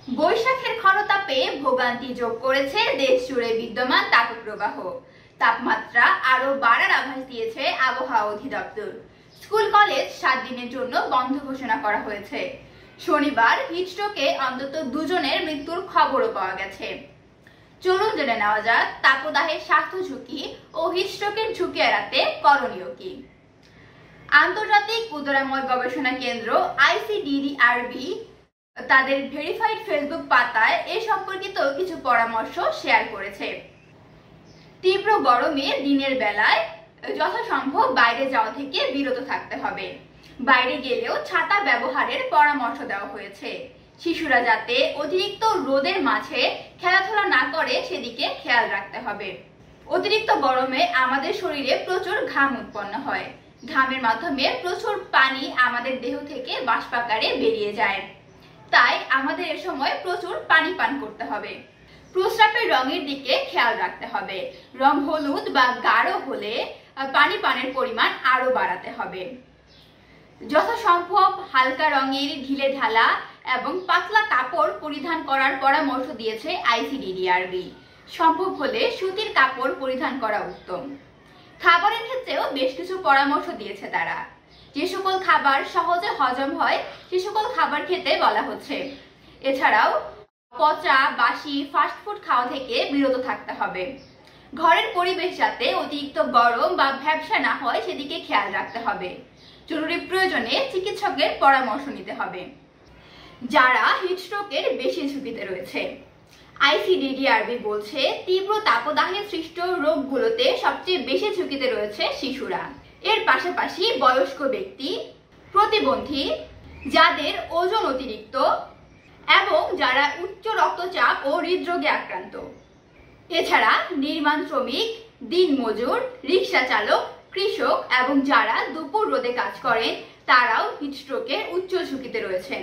বৈশাখের খরতাপে ভোগান্তি যোগ করেছে দেশ জুড়ে বিদ্যমান তাপপ্রবাহ। তাপমাত্রা আরো বাড়ার আভাস দিয়েছে আবহাওয়া অধিদপ্তর। স্কুল কলেজ 7 দিনের জন্য বন্ধ ঘোষণা করা হয়েছে। শনিবার হিটস্ট্রোকে অন্তত 2 জনের মৃত্যুর খবরও পাওয়া গেছে। চলুন জেনে নেওয়া যাক তাপদাহের স্বাস্থ্য ঝুঁকি ও হিটস্ট্রোকের ঝুঁকি এড়াতে করণীয় কি। আন্তর্জাতিক উদরাময় গবেষণা কেন্দ্র ICDDRB তাদের ভেরিফাইড ফেসবুক পাতায় এ সম্পর্কিত কিছু পরামর্শ শেয়ার করেছে। তীব্র গরমে দিনের বেলায় যথাসম্ভব বাইরে যাওয়া থেকে বিরত থাকতে হবে। বাইরে গেলেও ছাতা ব্যবহারের পরামর্শ দেওয়া হয়েছে। শিশুরা যাতে অতিরিক্ত রোদের মাঝে খেলাধুলা না করে সেদিকে খেয়াল রাখতে হবে। অতিরিক্ত গরমে আমাদের শরীরে প্রচুর ঘাম উৎপন্ন হয়। ঘামের মাধ্যমে প্রচুর পানি আমাদের দেহ থেকে বাষ্পাকারে বেরিয়ে যায়। তাই আমাদের এ সময় প্রচুর পানি পান করতে হবে। প্রস্রাবের রঙের দিকে খেয়াল রাখতে হবে। রং হলুদ বা গাঢ় হলে পানি পানের পরিমাণ আরো বাড়াতে হবে। যথাসম্ভব হালকা রঙের ঢিলে ঢালা এবং পাতলা কাপড় পরিধান করার পরামর্শ দিয়েছে ICDDRB। সম্ভব হলে সুতির কাপড় পরিধান করা উত্তম। খাবারের ক্ষেত্রেও বেশ কিছু পরামর্শ দিয়েছে তারা। যে সকল খাবার সহজে হজম হয় সে সকল খাবার খেতে বলা হচ্ছে। এছাড়াও পচা বাসি ফাস্টফুড খাওয়া থেকে বিরত থাকতে হবে। ঘরের পরিবেশ যাতে অতিরিক্ত গরম বা ভ্যাপসা না হয় সেদিকে খেয়াল রাখতে হবে। জরুরি প্রয়োজনে চিকিৎসকের পরামর্শ নিতে হবে। যারা হিটস্ট্রোকের বেশি ঝুঁকিতে রয়েছে, ICDDRB বলছে তীব্র তাপদাহে সৃষ্ট রোগগুলোতে সবচেয়ে বেশি ঝুঁকিতে রয়েছে শিশুরা। এর পাশাপাশি বয়স্ক ব্যক্তি, প্রতিবন্ধী, যাদের ওজন অতিরিক্ত এবং যারা উচ্চ রক্তচাপ ও হৃদরোগে আক্রান্ত। এছাড়া নির্মাণ শ্রমিক, দিনমজুর, রিক্সা চালক, কৃষক এবং যারা দুপুর রোদে কাজ করেন তারাও হিটস্ট্রোকের উচ্চ ঝুঁকিতে রয়েছেন।